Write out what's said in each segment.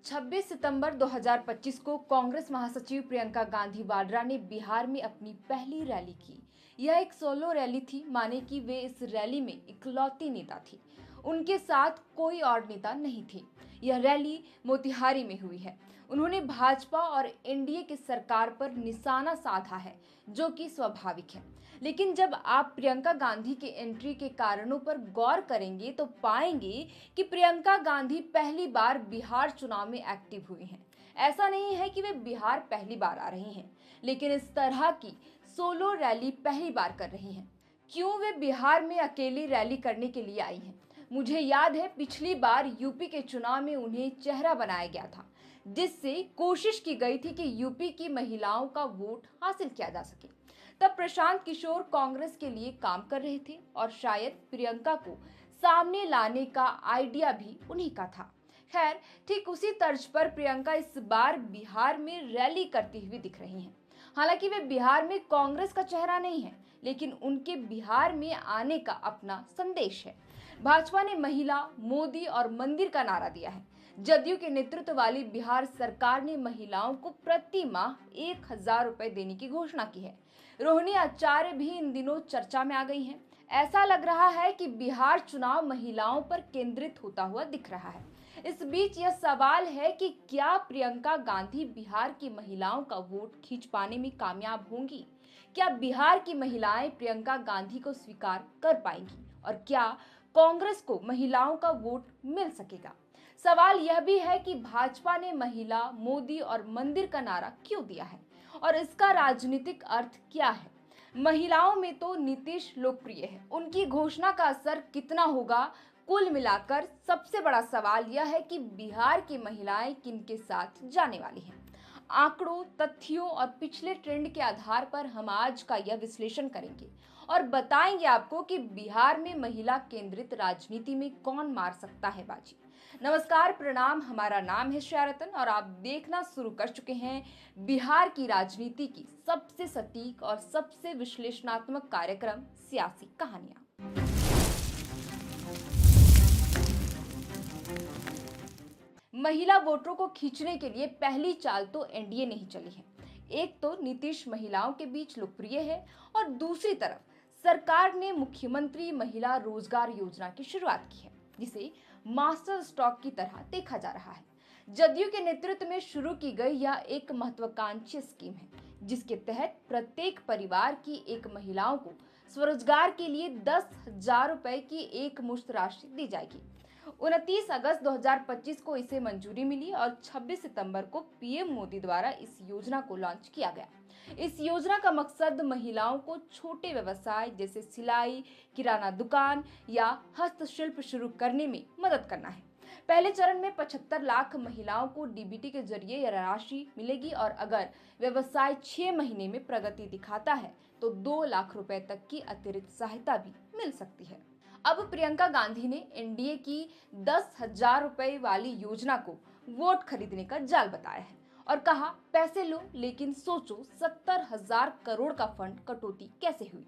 26 सितंबर 2025 को कांग्रेस महासचिव प्रियंका गांधी वाड्रा ने बिहार में अपनी पहली रैली की। यह एक सोलो रैली थी, माने कि वे इस रैली में इकलौती नेता थी। उनके साथ कोई और नेता नहीं थे। यह रैली मोतिहारी में हुई है। उन्होंने भाजपा और एनडीए की सरकार पर निशाना साधा है, जो कि स्वाभाविक है। लेकिन जब आप प्रियंका गांधी के एंट्री के कारणों पर गौर करेंगे तो पाएंगे कि प्रियंका गांधी पहली बार बिहार चुनाव में एक्टिव हुई हैं। ऐसा नहीं है कि वे बिहार पहली बार आ रही हैं, लेकिन इस तरह की सोलो रैली पहली बार कर रही हैं। क्यों वे बिहार में अकेली रैली करने के लिए आई हैं? मुझे याद है पिछली बार यूपी के चुनाव में उन्हें चेहरा बनाया गया था, जिससे कोशिश की गई थी कि यूपी की महिलाओं का वोट हासिल किया जा सके। तब प्रशांत किशोर कांग्रेस के लिए काम कर रहे थे और शायद प्रियंका को सामने लाने का आइडिया भी उन्हीं का था। खैर, ठीक उसी तर्ज पर प्रियंका इस बार बिहार में रैली करती हुई दिख रही हैं। हालांकि वे बिहार में कांग्रेस का चेहरा नहीं है, लेकिन उनके बिहार में आने का अपना संदेश है। भाजपा ने महिला, मोदी और मंदिर का नारा दिया है। जदयू के नेतृत्व वाली बिहार सरकार ने महिलाओं को प्रति माह 1,000 रुपए देने की घोषणा की है। रोहिणी आचार्य भी इन दिनों चर्चा में आ गई हैं। ऐसा लग रहा है कि बिहार चुनाव महिलाओं पर केंद्रित होता हुआ दिख रहा है। इस बीच यह सवाल है कि क्या प्रियंका गांधी बिहार की महिलाओं का वोट खींच पाने में कामयाब होंगी? क्या बिहार की महिलाएं प्रियंका गांधी को स्वीकार कर पाएंगी? और क्या कांग्रेस को महिलाओं का वोट मिल सकेगा? सवाल यह भी है कि भाजपा ने महिला, मोदी और मंदिर का नारा क्यों दिया है और इसका राजनीतिक अर्थ क्या है? महिलाओं में तो नीतीश लोकप्रिय है, उनकी घोषणा का असर कितना होगा? कुल मिलाकर सबसे बड़ा सवाल यह है कि बिहार की महिलाएं किनके साथ जाने वाली हैं। आंकड़ों, तथ्यों और पिछले ट्रेंड के आधार पर हम आज का यह विश्लेषण करेंगे और बताएंगे आपको कि बिहार में महिला केंद्रित राजनीति में कौन मार सकता है बाजी। नमस्कार, प्रणाम। हमारा नाम है श्रेया और आप देखना शुरू कर चुके हैं बिहार की राजनीति की सबसे सटीक और सबसे विश्लेषणात्मक कार्यक्रम सियासी कहानियां। महिला वोटरों को खींचने के लिए पहली चाल तो एनडीए नहीं चली है। एक तो नीतीश महिलाओं के बीच लोकप्रिय है और दूसरी तरफ सरकार ने मुख्यमंत्री महिला रोजगार योजना की शुरुआत की है, जिसे मास्टर स्ट्रोक की तरह देखा जा रहा है। जदयू के नेतृत्व में शुरू की गई यह एक महत्वाकांक्षी स्कीम है, जिसके तहत प्रत्येक परिवार की एक महिलाओं को स्वरोजगार के लिए 10,000 रुपए की एक मुश्त राशि दी जाएगी। 29 अगस्त 2025 को इसे मंजूरी मिली और 26 सितंबर को पीएम मोदी द्वारा इस योजना को लॉन्च किया गया। इस योजना का मकसद महिलाओं को छोटे व्यवसाय जैसे सिलाई, किराना दुकान या हस्तशिल्प शुरू करने में मदद करना है। पहले चरण में 75 लाख महिलाओं को डीबीटी के जरिए यह राशि मिलेगी और अगर व्यवसाय 6 महीने में प्रगति दिखाता है तो 2 लाख रुपए तक की अतिरिक्त सहायता भी मिल सकती है। अब प्रियंका गांधी ने एनडीए की 10,000 रुपए वाली योजना को वोट खरीदने का जाल बताया है और कहा, पैसे लो लेकिन सोचो 70,000 करोड़ का फंड कटौती कैसे हुई।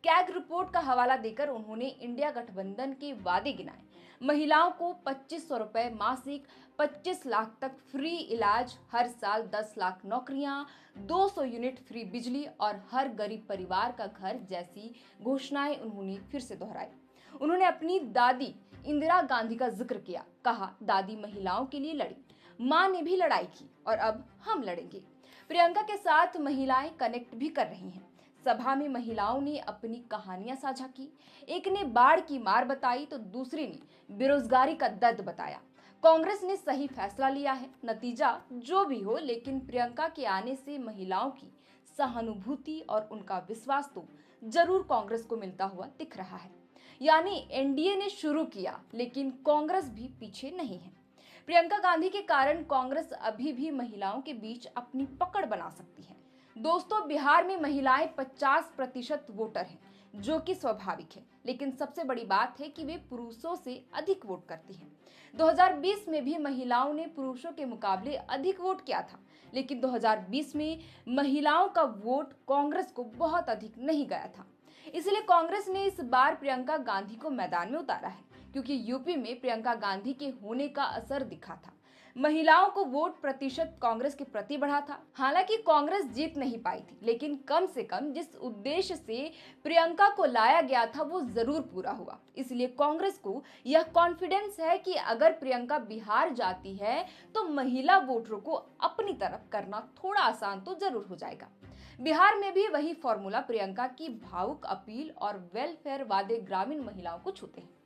कैग रिपोर्ट का हवाला देकर उन्होंने इंडिया गठबंधन के वादे गिनाए। महिलाओं को 2,500 रुपए मासिक, 25 लाख तक फ्री इलाज, हर साल 10 लाख नौकरियां, 200 यूनिट फ्री बिजली और हर गरीब परिवार का घर जैसी घोषणाएं उन्होंने फिर से दोहराई। उन्होंने अपनी दादी इंदिरा गांधी का जिक्र किया, कहा, दादी महिलाओं के लिए लड़ी, मां ने भी लड़ाई की और अब हम लड़ेंगे। प्रियंका के साथ महिलाएं कनेक्ट भी कर रही हैं। सभा में महिलाओं ने अपनी कहानियां साझा की। एक ने बाढ़ की मार बताई तो दूसरी ने बेरोजगारी का दर्द बताया। कांग्रेस ने सही फैसला लिया है। नतीजा जो भी हो, लेकिन प्रियंका के आने से महिलाओं की सहानुभूति और उनका विश्वास तो जरूर कांग्रेस को मिलता हुआ दिख रहा है। यानी एनडीए ने शुरू किया, लेकिन कांग्रेस भी पीछे नहीं है। प्रियंका गांधी के कारण कांग्रेस अभी भी महिलाओं के बीच अपनी पकड़ बना सकती है। दोस्तों, बिहार में महिलाएं 50% वोटर हैं, जो कि स्वाभाविक है, लेकिन सबसे बड़ी बात है कि वे पुरुषों से अधिक वोट करती हैं। 2020 में भी महिलाओं ने पुरुषों के मुकाबले अधिक वोट किया था, लेकिन 2020 में महिलाओं का वोट कांग्रेस को बहुत अधिक नहीं गया था। इसलिए कांग्रेस ने इस बार प्रियंका गांधी को मैदान में उतारा है, क्योंकि यूपी में प्रियंका गांधी के होने का असर दिखा था। महिलाओं को वोट प्रतिशत कांग्रेस के प्रति बढ़ा था। हालांकि कांग्रेस जीत नहीं पाई थी, लेकिन कम से कम जिस उद्देश्य से प्रियंका को लाया गया था वो जरूर पूरा हुआ। इसलिए कांग्रेस को यह कॉन्फिडेंस है कि अगर प्रियंका बिहार जाती है तो महिला वोटरों को अपनी तरफ करना थोड़ा आसान तो जरूर हो जाएगा। बिहार में भी वही फॉर्मूला प्रियंका की भावुक अपील और वेलफेयर वादे ग्रामीण महिलाओं को छूते हैं।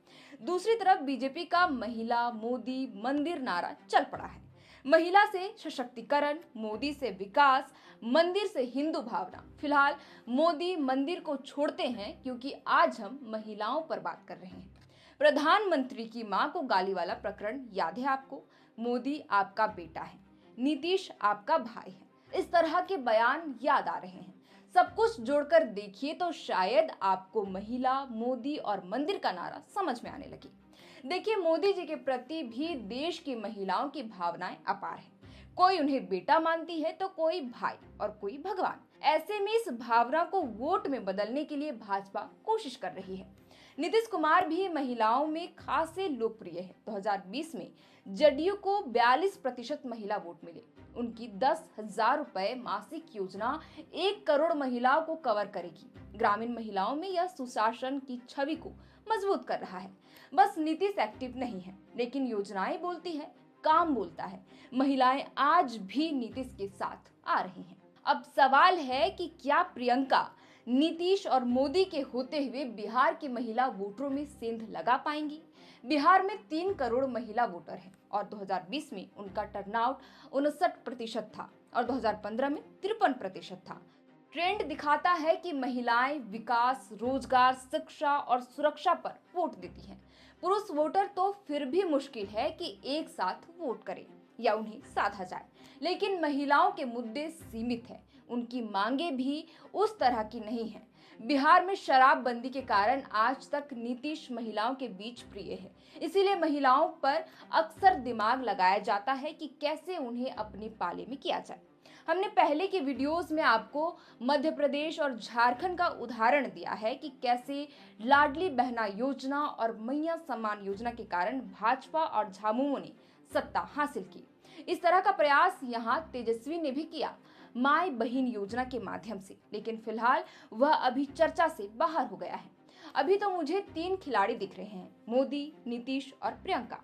दूसरी तरफ बीजेपी का महिला मोदी मंदिर नारा चल पड़ा है। महिला से सशक्तिकरण, मोदी से विकास, मंदिर से हिंदू भावना। फिलहाल मोदी मंदिर को छोड़ते हैं क्योंकि आज हम महिलाओं पर बात कर रहे हैं। प्रधानमंत्री की मां को गाली वाला प्रकरण याद है आपको? मोदी आपका बेटा है, नीतीश आपका भाई है, इस तरह के बयान याद आ रहे हैं। सब कुछ जोड़कर देखिए तो शायद आपको महिला, मोदी और मंदिर का नारा समझ में आने लगे। देखिए, मोदी जी के प्रति भी देश की महिलाओं की भावनाएं अपार है। कोई उन्हें बेटा मानती है तो कोई भाई और कोई भगवान। ऐसे में इस भावना को वोट में बदलने के लिए भाजपा कोशिश कर रही है। नीतीश कुमार भी महिलाओं में खासे लोकप्रिय है। 2020 में जदयू को 42% महिला वोट मिले। उनकी 10,000 रुपए मासिक योजना 1 करोड़ महिलाओं को कवर करेगी। ग्रामीण महिलाओं में यह सुशासन की छवि को मजबूत कर रहा है। बस नीतीश एक्टिव नहीं है, लेकिन योजनाएं बोलती है, काम बोलता है। महिलाएं आज भी नीतीश के साथ आ रही हैं। अब सवाल है कि क्या प्रियंका नीतीश और मोदी के होते हुए बिहार की महिला वोटरों में सेंध लगा पाएंगी? बिहार में 3 करोड़ महिला वोटर हैं और 2020 में उनका टर्नआउट 59% था और 2015 में 53% था। ट्रेंड दिखाता है कि महिलाएं विकास, रोजगार, शिक्षा और सुरक्षा पर वोट देती हैं। पुरुष वोटर तो फिर भी मुश्किल है कि एक साथ वोट करें या उन्हें साधा जाए, लेकिन महिलाओं के मुद्दे सीमित हैं। उनकी मांगे भी उस तरह की नहीं है। बिहार में शराबबंदी के कारण आज तक नीतीश महिलाओं के बीच प्रिय है। इसीलिए महिलाओं पर अक्सर दिमाग लगाया जाता है कि कैसे उन्हें अपने पाले में किया जाए। हमने पहले के वीडियोस में आपको मध्य प्रदेश और झारखंड का उदाहरण दिया है कि कैसे लाडली बहना योजना और मैया सम्मान योजना के कारण भाजपा और झामुमो ने सत्ता हासिल की। इस तरह का प्रयास यहाँ तेजस्वी ने भी किया, माई बहन योजना के माध्यम से, लेकिन फिलहाल वह अभी चर्चा से बाहर हो गया है। अभी तो मुझे 3 खिलाड़ी दिख रहे हैं, मोदी, नीतीश और प्रियंका।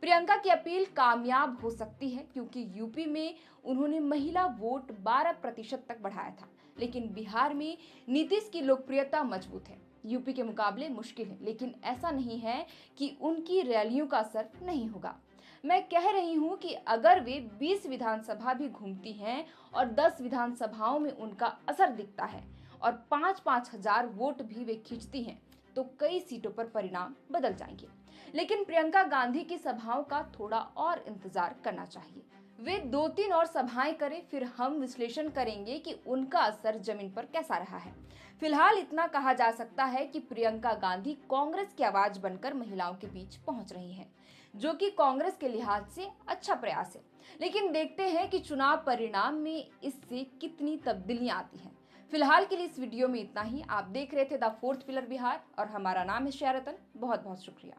प्रियंका की अपील कामयाब हो सकती है क्योंकि यूपी में उन्होंने महिला वोट 12% तक बढ़ाया था, लेकिन बिहार में नीतीश की लोकप्रियता मजबूत है। यूपी के मुकाबले मुश्किल है, लेकिन ऐसा नहीं है कि उनकी रैलियों का असर नहीं होगा। मैं कह रही हूं कि अगर वे 20 विधानसभा भी घूमती हैं और 10 विधानसभाओं में उनका असर दिखता है और 5-5 हजार वोट भी वे खींचती हैं तो कई सीटों पर परिणाम बदल जाएंगे। लेकिन प्रियंका गांधी की सभाओं का थोड़ा और इंतजार करना चाहिए। वे 2-3 और सभाएं करें, फिर हम विश्लेषण करेंगे कि उनका असर जमीन पर कैसा रहा है। फिलहाल इतना कहा जा सकता है कि प्रियंका गांधी कांग्रेस की आवाज बनकर महिलाओं के बीच पहुंच रही हैं, जो कि कांग्रेस के लिहाज से अच्छा प्रयास है। लेकिन देखते हैं कि चुनाव परिणाम में इससे कितनी तब्दीलियां आती हैं। फिलहाल के लिए इस वीडियो में इतना ही। आप देख रहे थे द फोर्थ पिलर बिहार और हमारा नाम है शेरतन। बहुत बहुत शुक्रिया।